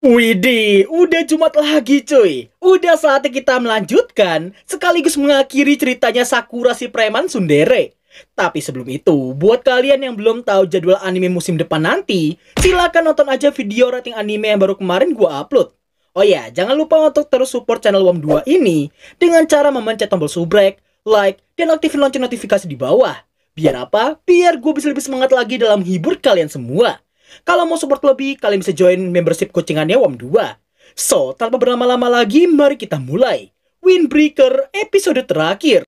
Widih, udah Jumat lagi cuy. Udah saatnya kita melanjutkan sekaligus mengakhiri ceritanya Sakura si preman tsundere. Tapi sebelum itu, buat kalian yang belum tahu jadwal anime musim depan nanti, silakan nonton aja video rating anime yang baru kemarin gua upload. Oh ya, jangan lupa untuk terus support channel WOM2 ini dengan cara memencet tombol subrek, like, dan aktifin lonceng notifikasi di bawah. Biar apa? Biar gue bisa lebih semangat lagi dalam hibur kalian semua. Kalau mau support lebih, kalian bisa join membership coachingannya WOM2. So, tanpa berlama-lama lagi, mari kita mulai Windbreaker episode terakhir.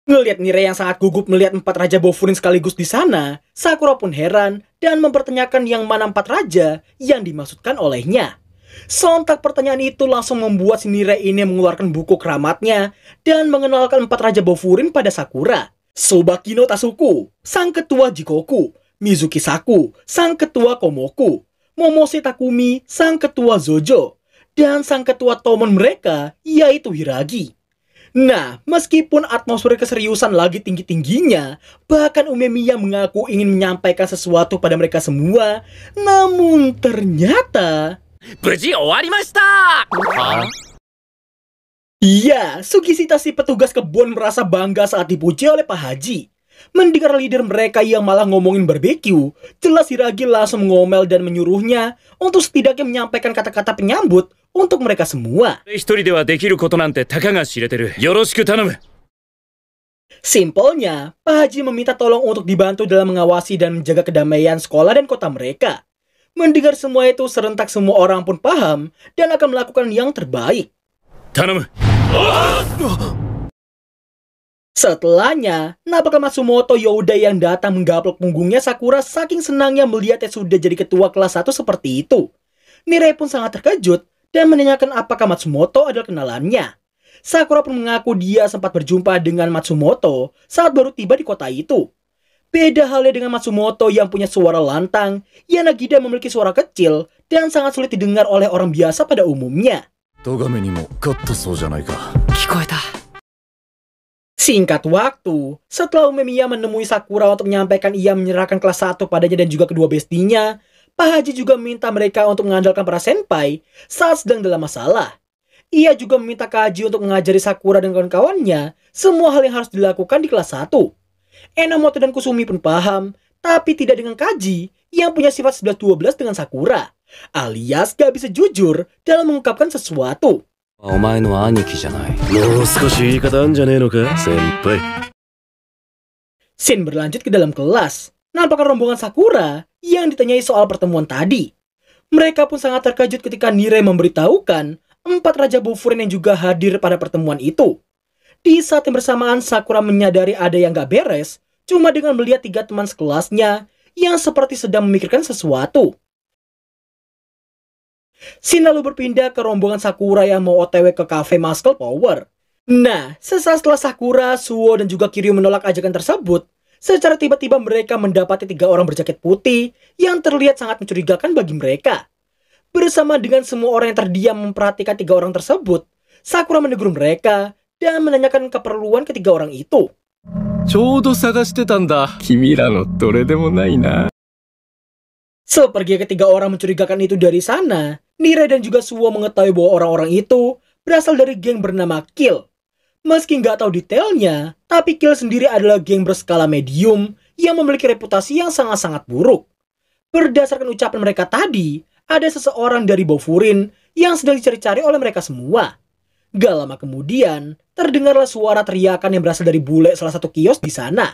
Ngelihat Nire yang sangat gugup melihat 4 raja Bofurin sekaligus di sana, Sakura pun heran dan mempertanyakan yang mana 4 raja yang dimaksudkan olehnya. Sontak pertanyaan itu langsung membuat si Nire ini mengeluarkan buku keramatnya dan mengenalkan 4 raja Bofurin pada Sakura. Sobaki no Tasuku, sang ketua Jikoku, Mizuki Saku, sang ketua Komoku, Momose Takumi, sang ketua Zojo, dan sang ketua Tomon mereka yaitu Hiragi. Nah, meskipun atmosfer keseriusan lagi tinggi-tingginya, bahkan Umemiya mengaku ingin menyampaikan sesuatu pada mereka semua, namun ternyata... Iya, Sugishita si petugas kebun merasa bangga saat dipuji oleh Pak Haji. Mendengar leader mereka yang malah ngomongin barbeque, jelas Hiragi langsung ngomel dan menyuruhnya untuk setidaknya menyampaikan kata-kata penyambut untuk mereka semua. Simpelnya, Pak Haji meminta tolong untuk dibantu dalam mengawasi dan menjaga kedamaian sekolah dan kota mereka. Mendengar semua itu, serentak semua orang pun paham dan akan melakukan yang terbaik. Setelahnya, nampaknya Matsumoto Yoda yang datang menggaplok punggungnya Sakura saking senangnya melihatnya sudah jadi ketua kelas 1 seperti itu. Nire pun sangat terkejut dan menanyakan apakah Matsumoto adalah kenalannya. Sakura pun mengaku dia sempat berjumpa dengan Matsumoto saat baru tiba di kota itu. Beda halnya dengan Matsumoto yang punya suara lantang, Yanagida memiliki suara kecil dan sangat sulit didengar oleh orang biasa pada umumnya. Singkat waktu, setelah Umemiya menemui Sakura untuk menyampaikan ia menyerahkan kelas 1 padanya dan juga kedua bestinya, Pak Haji juga meminta mereka untuk mengandalkan para senpai saat sedang dalam masalah. Ia juga meminta Kaji untuk mengajari Sakura dan kawan-kawannya semua hal yang harus dilakukan di kelas 1. Enomoto dan Kusumi pun paham, tapi tidak dengan Kaji yang punya sifat 11-12 dengan Sakura, alias gak bisa jujur dalam mengungkapkan sesuatu. Scene berlanjut ke dalam kelas. Nampaknya rombongan Sakura yang ditanyai soal pertemuan tadi. Mereka pun sangat terkejut ketika Nire memberitahukan 4 raja Bofurin yang juga hadir pada pertemuan itu. Di saat yang bersamaan, Sakura menyadari ada yang gak beres cuma dengan melihat 3 teman sekelasnya yang seperti sedang memikirkan sesuatu. Scene lalu berpindah ke rombongan Sakura yang mau OTW ke cafe Muscle Power. Nah, sesaat setelah Sakura, Suo, dan juga Kiryu menolak ajakan tersebut, secara tiba-tiba mereka mendapati 3 orang berjaket putih yang terlihat sangat mencurigakan bagi mereka. Bersama dengan semua orang yang terdiam memperhatikan 3 orang tersebut, Sakura menegur mereka dan menanyakan keperluan ke 3 orang itu. Seperti ketiga orang mencurigakan itu dari sana, Nire dan juga Suo mengetahui bahwa orang-orang itu berasal dari geng bernama Kill. Meski nggak tahu detailnya, tapi Kill sendiri adalah geng berskala medium yang memiliki reputasi yang sangat-sangat buruk. Berdasarkan ucapan mereka tadi, ada seseorang dari Bofurin yang sedang dicari-cari oleh mereka semua. Gak lama kemudian, terdengarlah suara teriakan yang berasal dari bule salah satu kios di sana.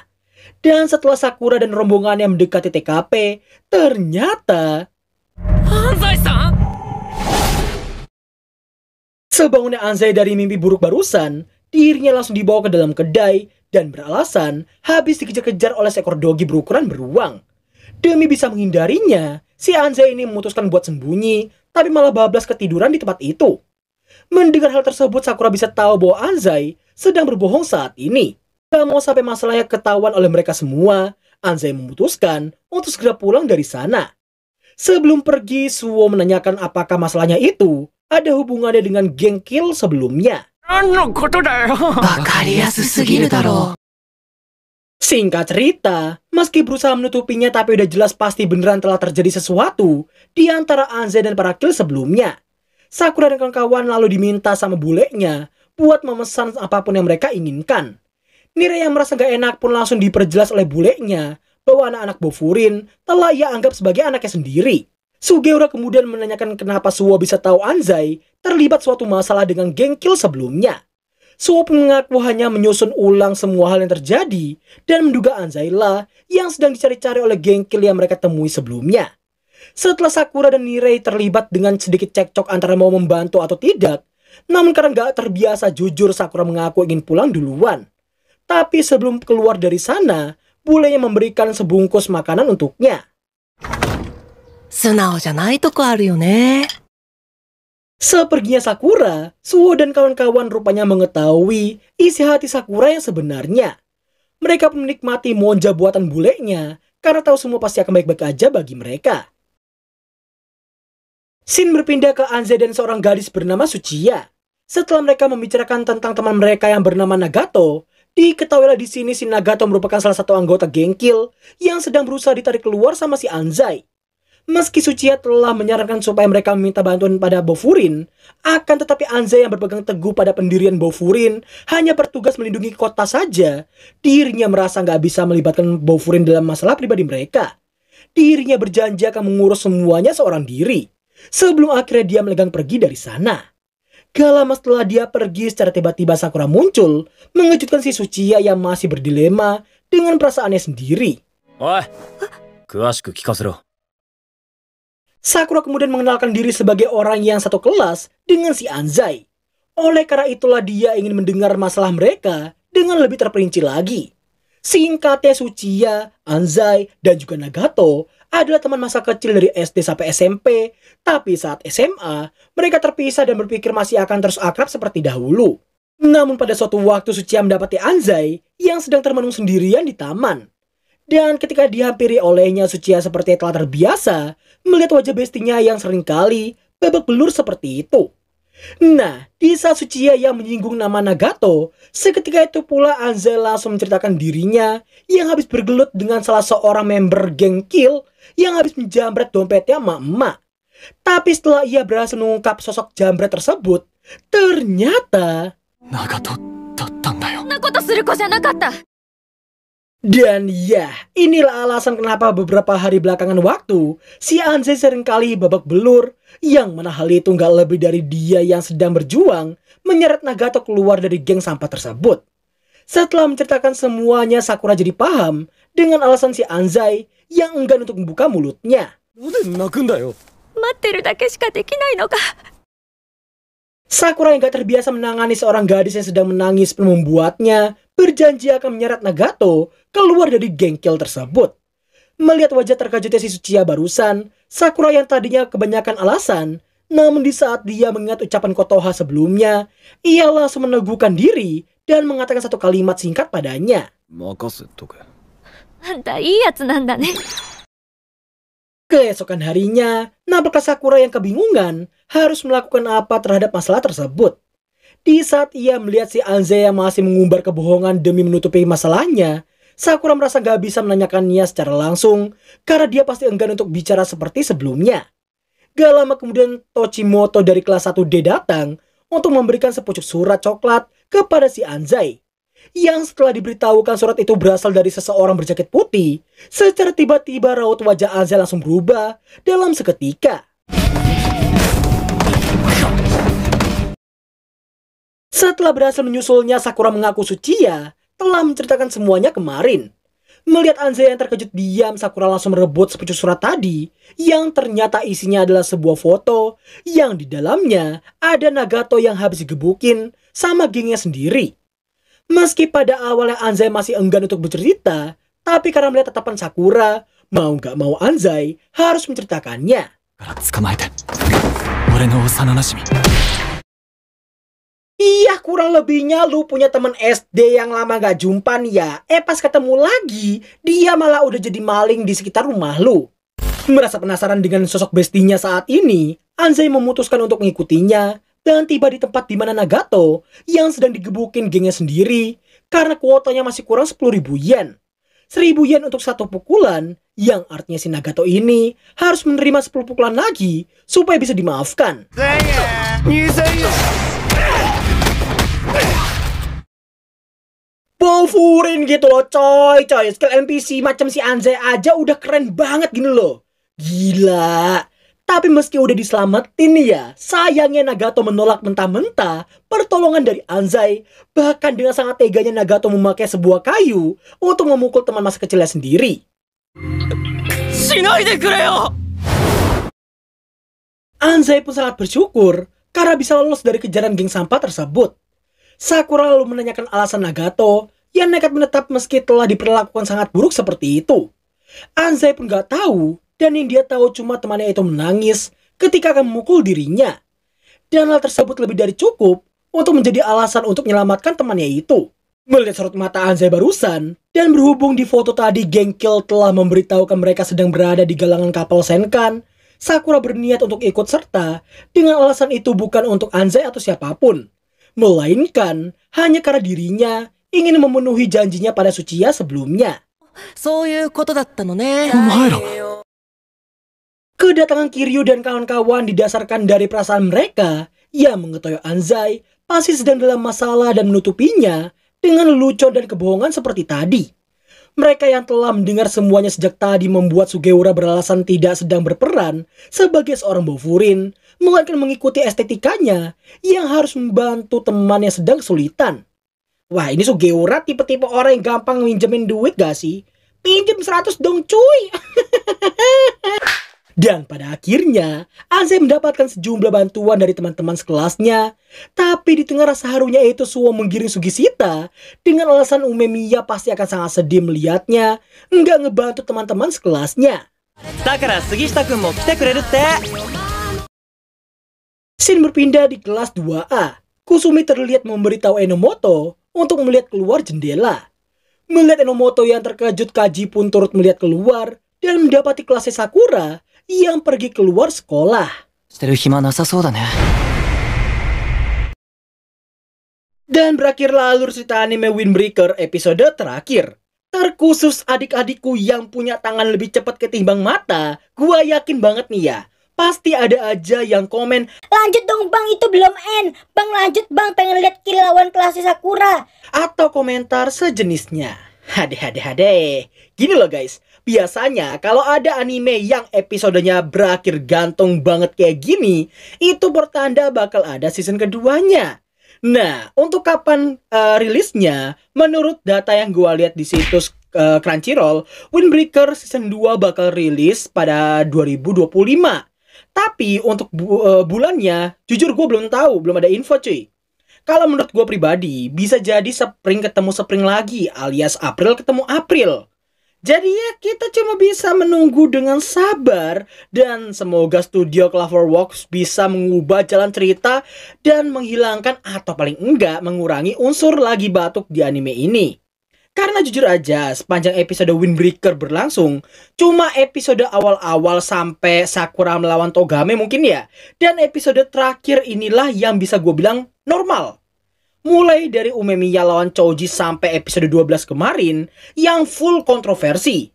Dan setelah Sakura dan rombongannya mendekati TKP, ternyata... Anzai-san! Sebangunnya Anzai dari mimpi buruk barusan, dirinya langsung dibawa ke dalam kedai dan beralasan habis dikejar-kejar oleh seekor dogi berukuran beruang. Demi bisa menghindarinya, si Anzai ini memutuskan buat sembunyi, tapi malah bablas ketiduran di tempat itu. Mendengar hal tersebut, Sakura bisa tahu bahwa Anzai sedang berbohong saat ini. Gak mau sampai masalahnya ketahuan oleh mereka semua, Anzai memutuskan untuk segera pulang dari sana. Sebelum pergi, Suwo menanyakan apakah masalahnya itu ada hubungannya dengan geng Kill sebelumnya. Singkat cerita, meski berusaha menutupinya tapi udah jelas pasti beneran telah terjadi sesuatu di antara Anzai dan para Kill sebelumnya. Sakura dan kawan-kawan lalu diminta sama bulenya buat memesan apapun yang mereka inginkan. Nire yang merasa gak enak pun langsung diperjelas oleh bulenya bahwa anak-anak Bofurin telah ia anggap sebagai anaknya sendiri. Sugiura kemudian menanyakan kenapa Suwo bisa tahu Anzai terlibat suatu masalah dengan geng Kill sebelumnya. Suwo pun mengaku hanya menyusun ulang semua hal yang terjadi dan menduga Anzai lah yang sedang dicari-cari oleh geng Kill yang mereka temui sebelumnya. Setelah Sakura dan Nirei terlibat dengan sedikit cekcok antara mau membantu atau tidak, namun karena gak terbiasa jujur, Sakura mengaku ingin pulang duluan. Tapi sebelum keluar dari sana, bulenya memberikan sebungkus makanan untuknya. Seperginya Sakura, Suwo dan kawan-kawan rupanya mengetahui isi hati Sakura yang sebenarnya. Mereka pun menikmati monja buatan bulenya karena tahu semua pasti akan baik-baik aja bagi mereka. Scene berpindah ke Anzai dan seorang gadis bernama Tsuchiya. Setelah mereka membicarakan tentang teman mereka yang bernama Nagato, diketahuilah di sini si Nagato merupakan salah satu anggota geng Kill yang sedang berusaha ditarik keluar sama si Anzai. Meski Tsuchiya telah menyarankan supaya mereka meminta bantuan pada Bofurin, akan tetapi Anzai yang berpegang teguh pada pendirian Bofurin hanya bertugas melindungi kota saja. Dirinya merasa nggak bisa melibatkan Bofurin dalam masalah pribadi mereka. Dirinya berjanji akan mengurus semuanya seorang diri, sebelum akhirnya dia melegang pergi dari sana. Gak lama setelah dia pergi, secara tiba-tiba Sakura muncul, mengejutkan si Tsuchiya yang masih berdilema dengan perasaannya sendiri. Sakura kemudian mengenalkan diri sebagai orang yang satu kelas dengan si Anzai. Oleh karena itulah dia ingin mendengar masalah mereka dengan lebih terperinci lagi. Singkatnya, Tsuchiya, Anzai, dan juga Nagato adalah teman masa kecil dari SD sampai SMP, tapi saat SMA, mereka terpisah dan berpikir masih akan terus akrab seperti dahulu. Namun pada suatu waktu Tsuchiya mendapati Anzai yang sedang termenung sendirian di taman. Dan ketika dihampiri olehnya, Tsuchiya seperti telah terbiasa melihat wajah bestinya yang seringkali babak belur seperti itu. Nah, di saat Tsuchiya yang menyinggung nama Nagato, seketika itu pula Anzai langsung menceritakan dirinya yang habis bergelut dengan salah seorang member geng Kill yang habis menjambret dompetnya emak-emak. Tapi setelah ia berhasil mengungkap sosok jambret tersebut, ternyata Nagato datang. Dan ya, inilah alasan kenapa beberapa hari belakangan waktu si Anzai seringkali babak belur, yang mana hal itu nggak lebih dari dia yang sedang berjuang menyeret Nagato keluar dari geng sampah tersebut. Setelah menceritakan semuanya, Sakura jadi paham dengan alasan si Anzai yang enggan untuk membuka mulutnya. Sakura yang gak terbiasa menangani seorang gadis yang sedang menangis pun membuatnya berjanji akan menyeret Nagato keluar dari geng Kill tersebut. Melihat wajah terkejutnya si Tsuchiya barusan, Sakura yang tadinya kebanyakan alasan, namun di saat dia mengingat ucapan Kotoha sebelumnya, ia langsung meneguhkan diri dan mengatakan satu kalimat singkat padanya. Keesokan harinya, nampaklah Sakura yang kebingungan harus melakukan apa terhadap masalah tersebut. Di saat ia melihat si Anzai yang masih mengumbar kebohongan demi menutupi masalahnya, Sakura merasa gak bisa menanyakannya secara langsung karena dia pasti enggan untuk bicara seperti sebelumnya. Gak lama kemudian Tochimoto dari kelas 1D datang untuk memberikan sepucuk surat coklat kepada si Anzai. Yang setelah diberitahukan surat itu berasal dari seseorang berjaket putih, secara tiba-tiba raut wajah Anzai langsung berubah dalam seketika. Setelah berhasil menyusulnya, Sakura mengaku Tsuchiya telah menceritakan semuanya kemarin. Melihat Anzai yang terkejut diam, Sakura langsung merebut sepucuk surat tadi, yang ternyata isinya adalah sebuah foto yang di dalamnya ada Nagato yang habis digebukin sama gengnya sendiri. Meski pada awalnya Anzai masih enggan untuk bercerita, tapi karena melihat tatapan Sakura, mau gak mau Anzai harus menceritakannya. Iya, kurang lebihnya lu punya temen SD yang lama gak jumpa nih ya. Pas ketemu lagi, dia malah udah jadi maling di sekitar rumah lu. Merasa penasaran dengan sosok bestinya saat ini, Anzai memutuskan untuk mengikutinya dan tiba di tempat di mana Nagato yang sedang digebukin gengnya sendiri karena kuotanya masih kurang 10.000 yen. 1.000 yen untuk satu pukulan, yang artinya si Nagato ini harus menerima 10 pukulan lagi supaya bisa dimaafkan. Bofurin gitu loh coy. Skill NPC macam si Anzai aja udah keren banget gini loh. Gila. Tapi meski udah diselamatin nih ya, sayangnya Nagato menolak mentah-mentah pertolongan dari Anzai. Bahkan dengan sangat teganya Nagato memakai sebuah kayu untuk memukul teman masa kecilnya sendiri. Anzai pun sangat bersyukur karena bisa lolos dari kejaran geng sampah tersebut. Sakura lalu menanyakan alasan Nagato yang nekat menetap meski telah diperlakukan sangat buruk seperti itu. Anzai pun gak tahu, dan yang dia tahu cuma temannya itu menangis ketika akan memukul dirinya. Dan hal tersebut lebih dari cukup untuk menjadi alasan untuk menyelamatkan temannya itu. Melihat sorot mata Anzai barusan, dan berhubung di foto tadi geng Kill telah memberitahukan mereka sedang berada di galangan kapal Senkan, Sakura berniat untuk ikut serta dengan alasan itu bukan untuk Anzai atau siapapun, melainkan hanya karena dirinya ingin memenuhi janjinya pada Tsuchiya sebelumnya. Kedatangan Kiryu dan kawan-kawan didasarkan dari perasaan mereka yang mengetahui Anzai pasti sedang dalam masalah dan menutupinya dengan lelucon dan kebohongan seperti tadi. Mereka yang telah mendengar semuanya sejak tadi membuat Sugiura beralasan tidak sedang berperan sebagai seorang bofurin, melainkan mengikuti estetikanya yang harus membantu teman yang sedang kesulitan. Wah, ini Sugiura tipe-tipe orang yang gampang minjemin duit gak sih? Pinjem 100 dong cuy. Dan pada akhirnya, Anzai mendapatkan sejumlah bantuan dari teman-teman sekelasnya. Tapi di tengah rasa harunya itu Suo menggiring Sugishita dengan alasan Umemiya pasti akan sangat sedih melihatnya nggak ngebantu teman-teman sekelasnya. Scene berpindah di kelas 2A. Kusumi terlihat memberitahu Enomoto untuk melihat keluar jendela. Melihat Enomoto yang terkejut, Kaji pun turut melihat keluar dan mendapati kelasnya Sakura yang pergi keluar sekolah. Dan berakhirlah alur cerita anime Windbreaker episode terakhir. Terkhusus adik-adikku yang punya tangan lebih cepat ketimbang mata, gua yakin banget nih ya, pasti ada aja yang komen, "Lanjut dong bang, itu belum end. Bang lanjut bang, pengen lihat kill lawan kelasnya Sakura." Atau komentar sejenisnya. Hade. Gini loh guys, biasanya kalau ada anime yang episodenya berakhir gantung banget kayak gini, itu bertanda bakal ada season keduanya. Nah, untuk kapan rilisnya? Menurut data yang gua lihat di situs Crunchyroll, Windbreaker season 2 bakal rilis pada 2025. Tapi untuk bulannya, jujur gue belum tahu, belum ada info cuy. Kalau menurut gue pribadi, bisa jadi Spring ketemu Spring lagi, alias April ketemu April. Jadi ya kita cuma bisa menunggu dengan sabar. Dan semoga studio Cloverworks bisa mengubah jalan cerita dan menghilangkan atau paling enggak mengurangi unsur lagi batuk di anime ini. Karena jujur aja, sepanjang episode Windbreaker berlangsung, cuma episode awal-awal sampai Sakura melawan Togame mungkin ya. Dan episode terakhir inilah yang bisa gue bilang normal. Mulai dari Umemiya lawan Choji sampai episode 12 kemarin, yang full kontroversi.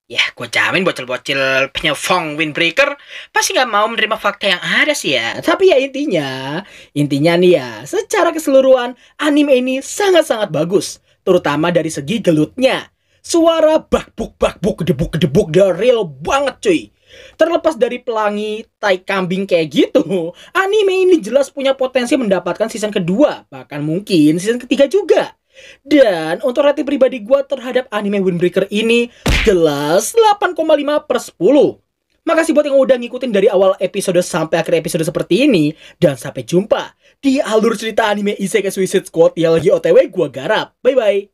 Ya, gue jamin bocil-bocil penyefong Windbreaker pasti gak mau menerima fakta yang ada sih ya. Tapi ya intinya nih ya, secara keseluruhan anime ini sangat-sangat bagus. Terutama dari segi gelutnya. Suara bakbuk, gedebuk, udah real banget cuy. Terlepas dari pelangi tai kambing kayak gitu, anime ini jelas punya potensi mendapatkan season kedua, bahkan mungkin season ketiga juga. Dan untuk rating pribadi gue terhadap anime Windbreaker ini jelas 8,5/10. Makasih buat yang udah ngikutin dari awal episode sampai akhir episode seperti ini. Dan sampai jumpa di alur cerita anime Isekai Suicide Squad yang lagi OTW gue garap. Bye-bye.